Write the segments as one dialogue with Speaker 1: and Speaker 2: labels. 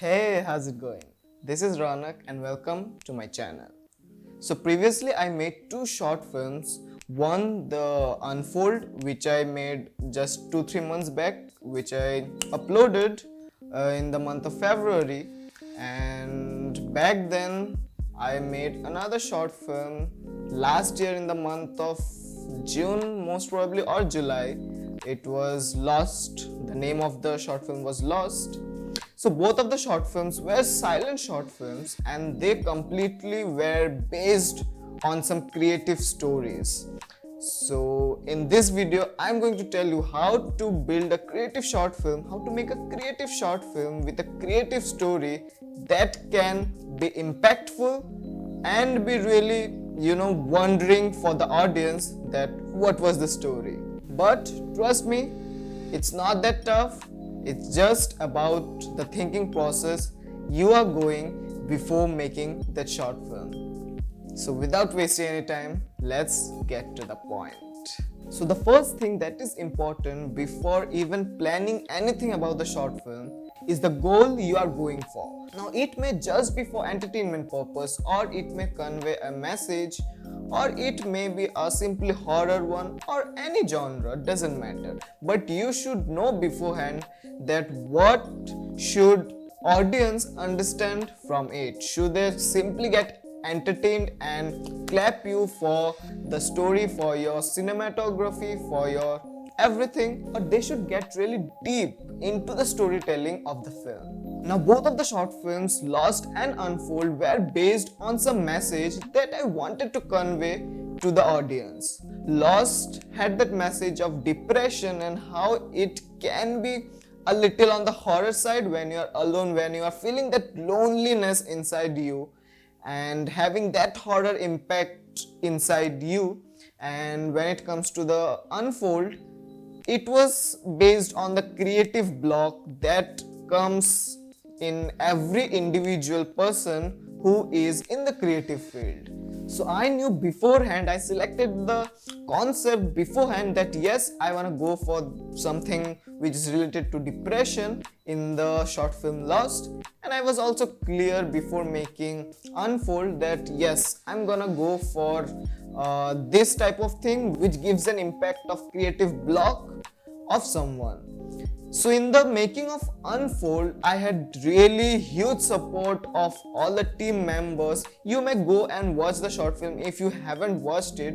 Speaker 1: Hey, how's it going? This is Ronak and welcome to my channel. So previously I made two short films. One, The Unfold, which I made just 2-3 months back, which I uploaded in the month of February. And back then I made another short film last year in the month of June, most probably, or July. It was Lost. The name of the short film was Lost. So both of the short films were silent short films and they completely were based on some creative stories. So in this video, I'm going to tell you how to build a creative short film, how to make a creative short film with a creative story that can be impactful and be really, wondering for the audience that what was the story. But trust me, it's not that tough. It's just about the thinking process you are going before making that short film. So without wasting any time, let's get to the point. So the first thing that is important before even planning anything about the short film is the goal you are going for. Now it may just be for entertainment purpose, or it may convey a message, or it may be a simply horror one, or any genre, doesn't matter. But you should know beforehand that what should audience understand from it. Should they simply get entertained and clap you for the story, for your cinematography, for your everything, or they should get really deep into the storytelling of the film. Now both of the short films, Lost and Unfold, were based on some message that I wanted to convey to the audience. Lost had that message of depression and how it can be a little on the horror side when you are alone, when you are feeling that loneliness inside you and having that horror impact inside you. And when it comes to the Unfold, it was based on the creative block that comes in every individual person who is in the creative field. So I knew beforehand, I selected the concept beforehand that yes, I want to go for something which is related to depression in the short film Lost. And I was also clear before making Unfold that yes, I'm gonna go for this type of thing which gives an impact of creative block of someone. So in the making of Unfold, I had really huge support of all the team members. You may go and watch the short film if you haven't watched it.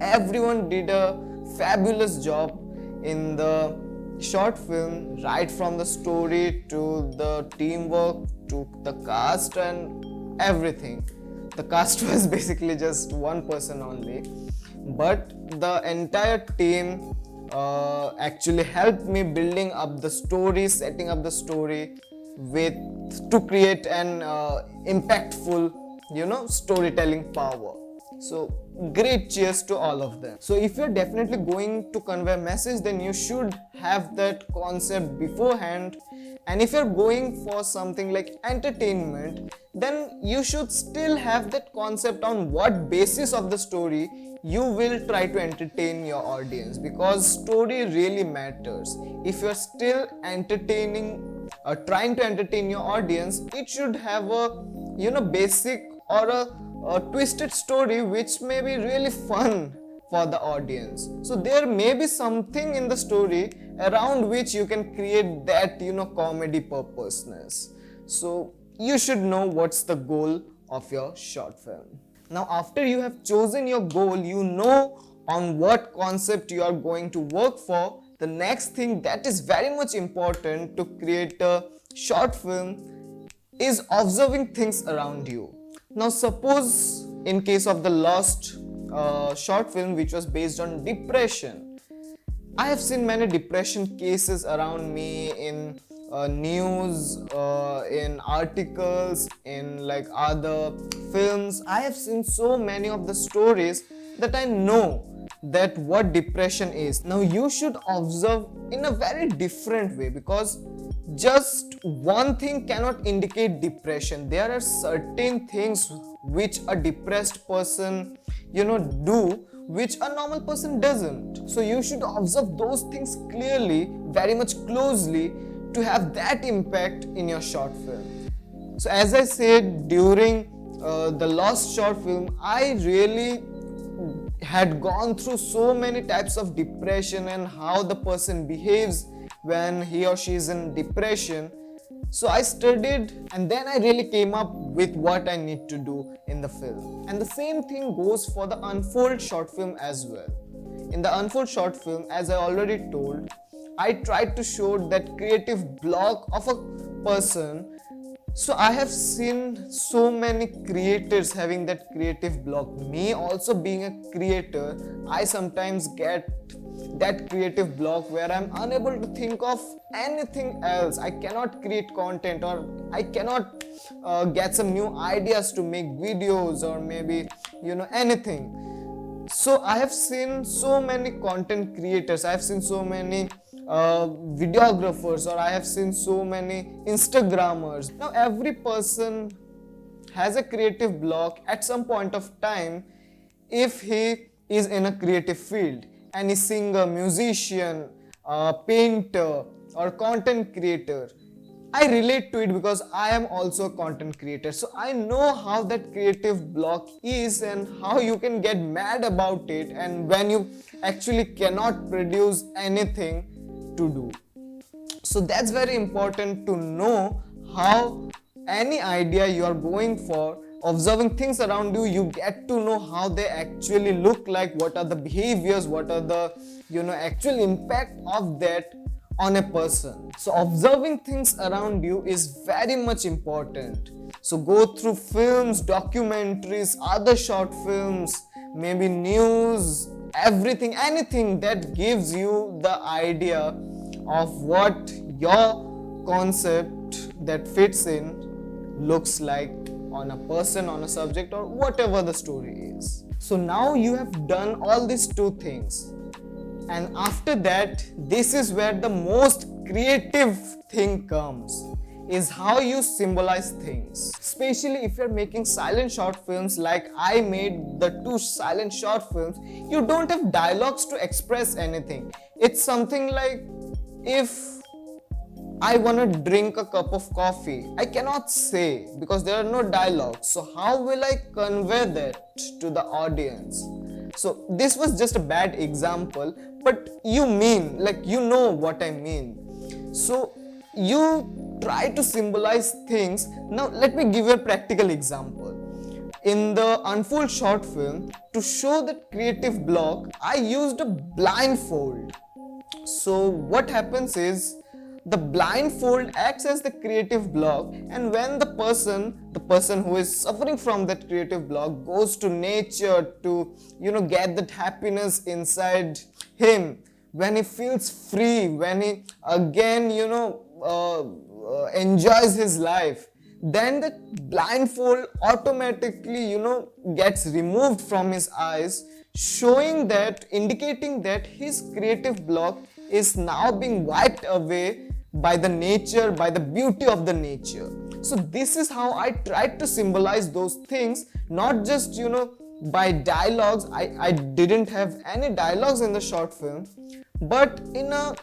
Speaker 1: Everyone did a fabulous job in the short film, right from the story to the teamwork to the cast and everything. The cast was basically just one person only, but the entire team actually helped me building up the story, setting up the story with to create an impactful, storytelling power. So great cheers to all of them. So if you're definitely going to convey a message, then you should have that concept beforehand. And if you're going for something like entertainment, then you should still have that concept on what basis of the story you will try to entertain your audience, because story really matters. If you're still entertaining or trying to entertain your audience, it should have a basic or a twisted story which may be really fun for the audience. So there may be something in the story around which you can create that comedy purposeness. So you should know what's the goal of your short film. Now after you have chosen your goal, you know on what concept you are going to work for. The next thing that is very much important to create a short film is observing things around you. Now suppose in case of the Lost short film, which was based on depression, I have seen many depression cases around me in news, in articles, in like other films. I have seen so many of the stories that I know that what depression is. Now you should observe in a very different way, because just one thing cannot indicate depression. There are certain things which a depressed person do which a normal person doesn't. So you should observe those things clearly, very much closely, to have that impact in your short film. So as I said during the last short film, I really had gone through so many types of depression and how the person behaves when he or she is in depression. So I studied and then I really came up with what I need to do in the film. And the same thing goes for the Unfold short film as well. In the Unfold short film, as I already told, I tried to show that creative block of a person. So I have seen so many creators having that creative block. Me also being a creator, I sometimes get that creative block where I'm unable to think of anything else. I cannot create content, or I cannot get some new ideas to make videos, or maybe anything. So I have seen so many content creators, I have seen so many videographers, or I have seen so many Instagrammers. Now every person has a creative block at some point of time if he is in a creative field. Any singer, musician, painter, or content creator. I relate to it because I am also a content creator. So I know how that creative block is and how you can get mad about it, and when you actually cannot produce anything to do. So that's very important to know how any idea you are going for. Observing things around you, you get to know how they actually look like, what are the behaviors, what are the actual impact of that on a person. So observing things around you is very much important. So go through films, documentaries, other short films, maybe news, everything, anything that gives you the idea of what your concept that fits in looks like on a person, on a subject, or whatever the story is. So now you have done all these two things, and after that, this is where the most creative thing comes, is how you symbolize things. Especially if you're making silent short films like I made the 2 silent short films, you don't have dialogues to express anything. It's something like, if I want to drink a cup of coffee, I cannot say because there are no dialogues. So how will I convey that to the audience? So this was just a bad example, but you know what I mean. So you try to symbolize things. Now let me give you a practical example. In the Unfold short film, to show that creative block, I used a blindfold. So what happens is, the blindfold acts as the creative block, and when the person who is suffering from that creative block goes to nature to get that happiness inside him, when he feels free, when he again enjoys his life, then the blindfold automatically gets removed from his eyes, indicating that his creative block is now being wiped away by the nature, by the beauty of the nature. So this is how I tried to symbolize those things, not just by dialogues. I didn't have any dialogues in the short film, but in a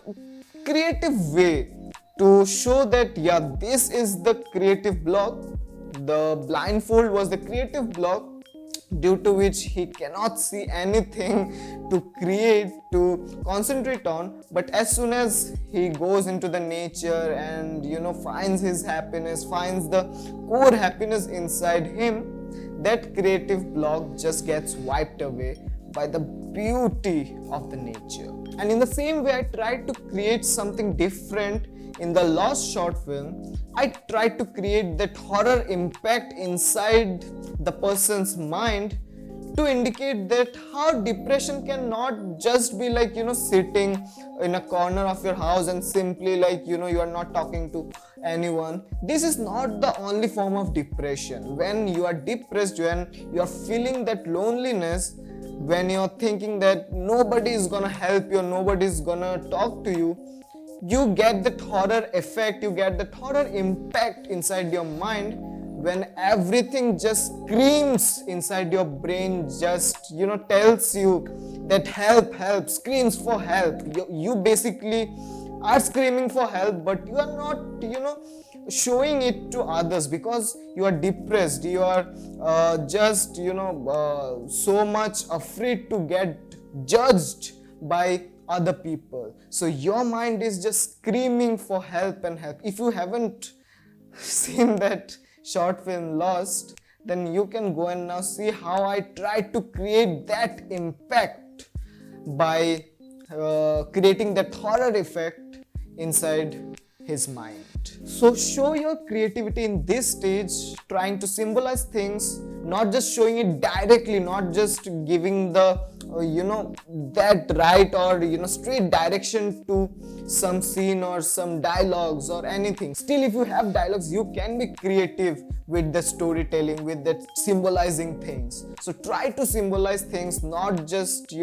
Speaker 1: creative way to show that this is the creative block. The blindfold was the creative block, due to which he cannot see anything to create, to concentrate on. But as soon as he goes into the nature and finds his happiness, finds the core happiness inside him, that creative block just gets wiped away by the beauty of the nature. And in the same way, I tried to create something different in the last short film. I tried to create that horror impact inside the person's mind, to indicate that how depression cannot just be like sitting in a corner of your house and simply you are not talking to anyone. This is not the only form of depression. When you are depressed, when you are feeling that loneliness, when you are thinking that nobody is gonna help you, nobody is gonna talk to you, you get that horror effect, you get that horror impact inside your mind, when everything just screams inside your brain, just tells you that help, screams for help. You basically are screaming for help, but you are not, showing it to others because you are depressed, you are just, so much afraid to get judged by other people. So your mind is just screaming for help and help. If you haven't seen that short film Lost, then you can go and now see how I tried to create that impact by creating that horror effect inside his mind. So show your creativity in this stage, trying to symbolize things, not just showing it directly, not just giving the that right or straight direction to some scene or some dialogues or anything. Still, if you have dialogues, you can be creative with the storytelling, with that symbolizing things. So try to symbolize things, not just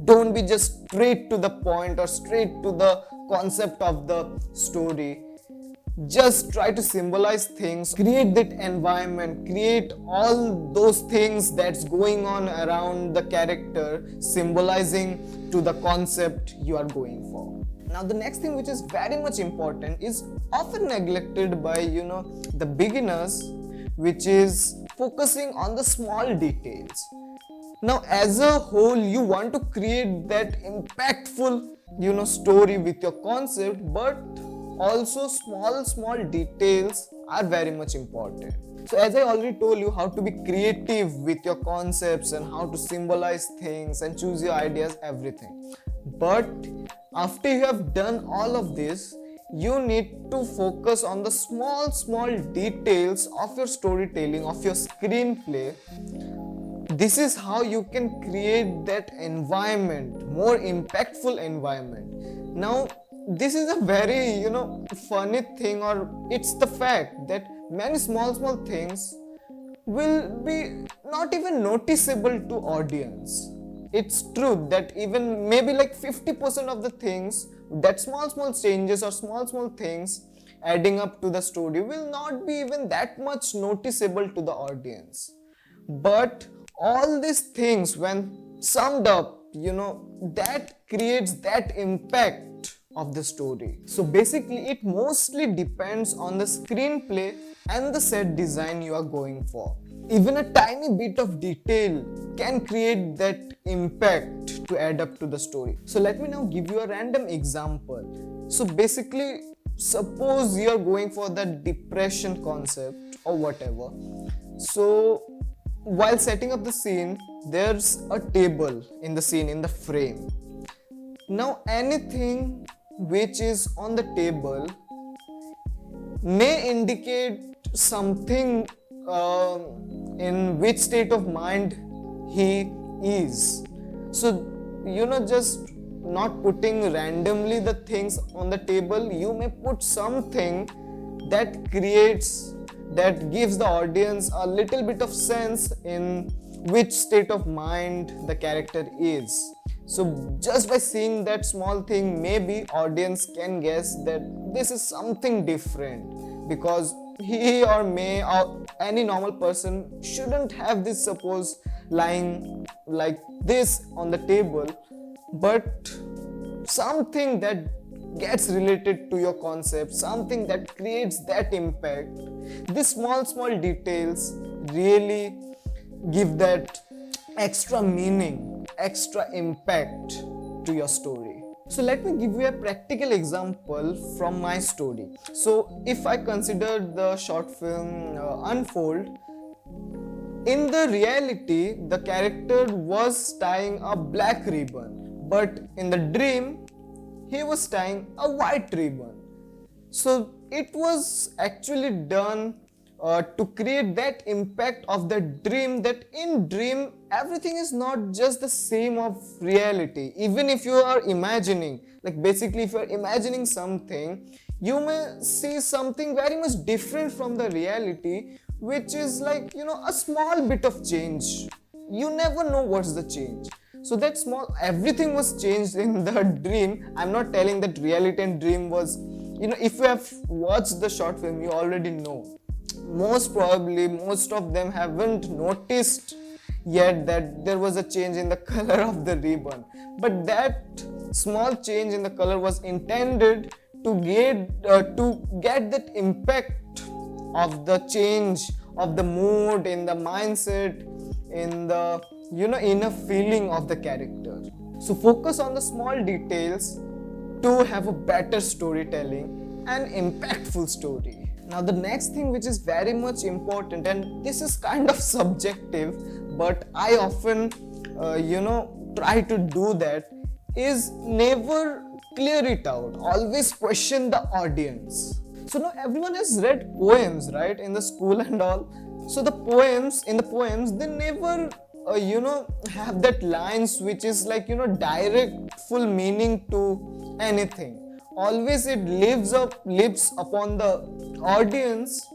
Speaker 1: don't be just straight to the point or straight to the concept of the story. Just try to symbolize things, create that environment, create all those things that's going on around the character, symbolizing to the concept you are going for. Now the next thing which is very much important is often neglected by the beginners, which is focusing on the small details. Now as a whole, you want to create that impactful story with your concept, but also small details are very much important. So as I already told you how to be creative with your concepts and how to symbolize things and choose your ideas, everything. But after you have done all of this, you need to focus on the small details of your storytelling, of your screenplay. This is how you can create that environment, more impactful environment. Now this is a very funny thing, or it's the fact that many small things will be not even noticeable to audience. It's true that even maybe like 50% of the things, that small changes or small things adding up to the story will not be even that much noticeable to the audience. But all these things when summed up, that creates that impact of the story. So basically it mostly depends on the screenplay and the set design you are going for. Even a tiny bit of detail can create that impact to add up to the story. So let me now give you a random example. So basically, suppose you are going for the depression concept or whatever. So while setting up the scene, there's a table in the scene, in the frame. Now anything which is on the table may indicate something in which state of mind he is. So just not putting randomly the things on the table, you may put something that gives the audience a little bit of sense in which state of mind the character is. So just by seeing that small thing, maybe audience can guess that this is something different, because he or may or any normal person shouldn't have this suppose lying like this on the table, but something that gets related to your concept, something that creates that impact. These small details really give that extra meaning, extra impact to your story. So let me give you a practical example from my story. So if I consider the short film Unfold, in the reality the character was tying a black ribbon, but in the dream he was tying a white ribbon. So it was actually done to create that impact of the dream, that in dream everything is not just the same of reality. Even if you are imagining, like basically if you are imagining something, you may see something very much different from the reality, which is like a small bit of change. You never know what's the change. So that small, everything was changed in the dream. I'm not telling that reality and dream was, if you have watched the short film, you already know. Most probably most of them haven't noticed yet that there was a change in the color of the ribbon, but that small change in the color was intended to get that impact of the change of the mood, in the mindset, in the inner feeling of the character. So focus on the small details to have a better storytelling and impactful story. Now the next thing which is very much important, and this is kind of subjective, but I often try to do that, is never clear it out. Always question the audience. So now everyone has read poems, right, in the school and all. So the poems, they never have that lines which is like direct full meaning to anything. Always it lives upon the audience,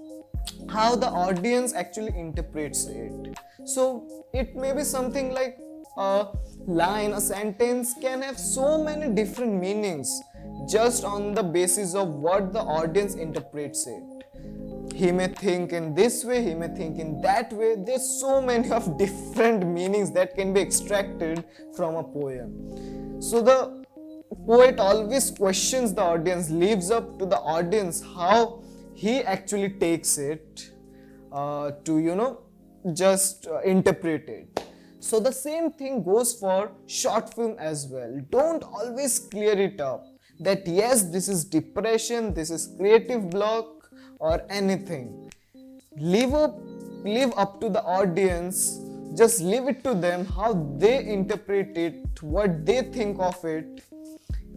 Speaker 1: how the audience actually interprets it. So it may be something like a line, a sentence can have so many different meanings just on the basis of what the audience interprets it. He may think in this way, he may think in that way. There's so many of different meanings that can be extracted from a poem. So the poet always questions the audience, leaves up to the audience how he actually takes it to just interpret it. So the same thing goes for short film as well. Don't always clear it up that yes, this is depression, this is creative block or anything. Leave up to the audience. Just leave it to them how they interpret it, what they think of it.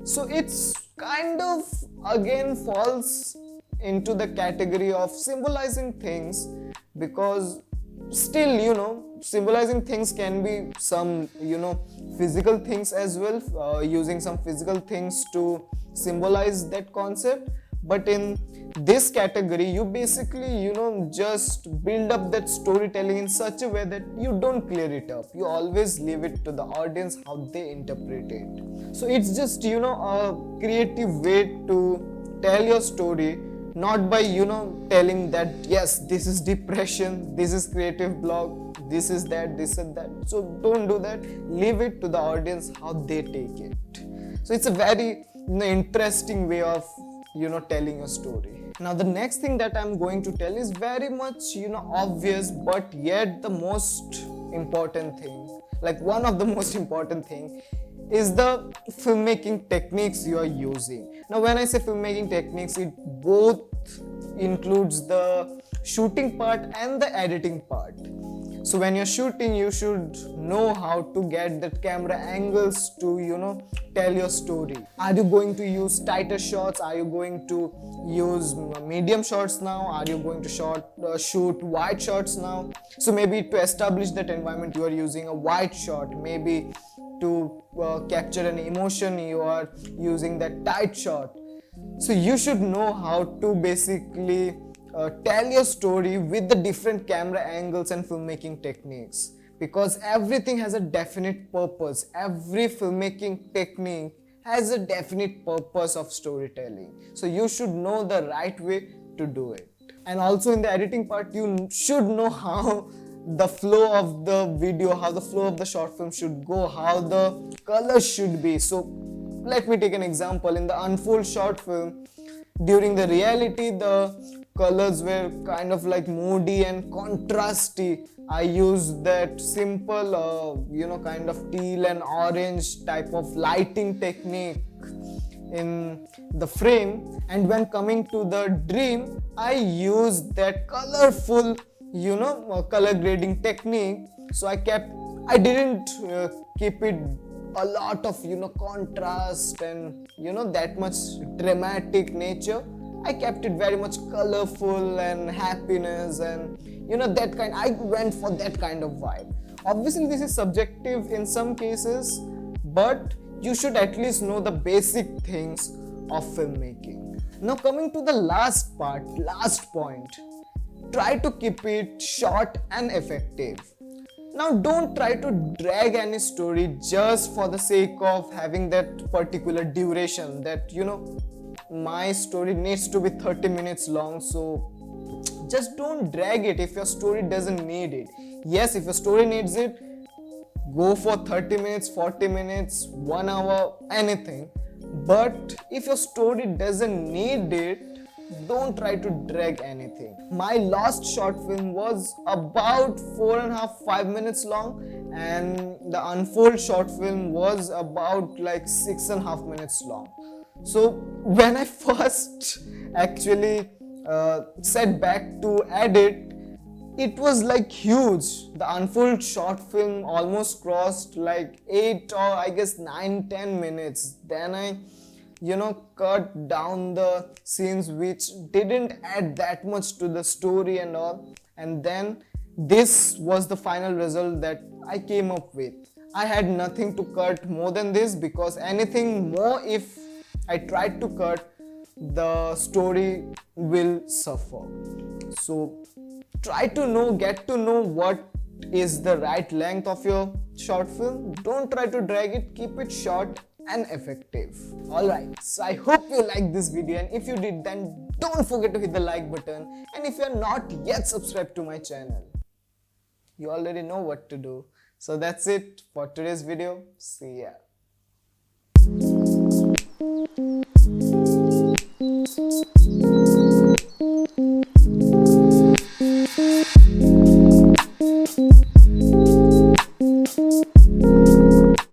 Speaker 1: So it's kind of again falls into the category of symbolizing things, because still symbolizing things can be some physical things as well, using some physical things to symbolize that concept. But in this category, you basically just build up that storytelling in such a way that you don't clear it up. You always leave it to the audience how they interpret it. So it's just a creative way to tell your story, not by telling that yes, this is depression, this is creative block, this is that, this is that. So don't do that. Leave it to the audience how they take it. So it's a very interesting way of telling a story. Now the next thing that I'm going to tell is very much obvious, but yet the most important thing, like one of the most important thing, is the filmmaking techniques you are using. Now when I say filmmaking techniques, it both includes the shooting part and the editing part. So when you're shooting, you should know how to get the camera angles to tell your story. Are you going to use tighter shots? Are you going to use medium shots now? Are you going to shoot wide shots now? So maybe to establish that environment, you are using a wide shot. Maybe to capture an emotion, you are using that tight shot. So you should know how to basically tell your story with the different camera angles and filmmaking techniques, because everything has a definite purpose. Every filmmaking technique has a definite purpose of storytelling. So you should know the right way to do it. And also in the editing part, you should know how the flow of the video, how the flow of the short film should go, how the colors should be. So let me take an example. In the Unfold short film, during the reality, the colors were kind of like moody and contrasty. I used that simple kind of teal and orange type of lighting technique in the frame. And when coming to the dream, I used that colorful color grading technique. So I didn't keep it a lot of contrast and that much dramatic nature. I kept it very much colorful and happiness and that kind. I went for that kind of vibe. Obviously this is subjective in some cases, but you should at least know the basic things of filmmaking. Now coming to the last point, try to keep it short and effective. Now don't try to drag any story just for the sake of having that particular duration, that my story needs to be 30 minutes long, so just don't drag it if your story doesn't need it. Yes, if your story needs it, go for 30 minutes, 40 minutes, 1 hour, anything. But if your story doesn't need it, don't try to drag anything. My last short film was about 4.5 5 minutes long, and the Unfold short film was about like 6.5 minutes long. So when I first actually set back to edit, it was like huge. The Unfold short film almost crossed like 8 or I guess 9 10 minutes. Then I cut down the scenes which didn't add that much to the story and all, and then this was the final result that I came up with. I had nothing to cut more than this, because anything more, if I tried to cut, the story will suffer. So try to get to know what is the right length of your short film. Don't try to drag it, keep it short and effective. Alright, so I hope you liked this video, and if you did, then don't forget to hit the like button, and if you're not yet subscribed to my channel, you already know what to do. So that's it for today's video. See ya.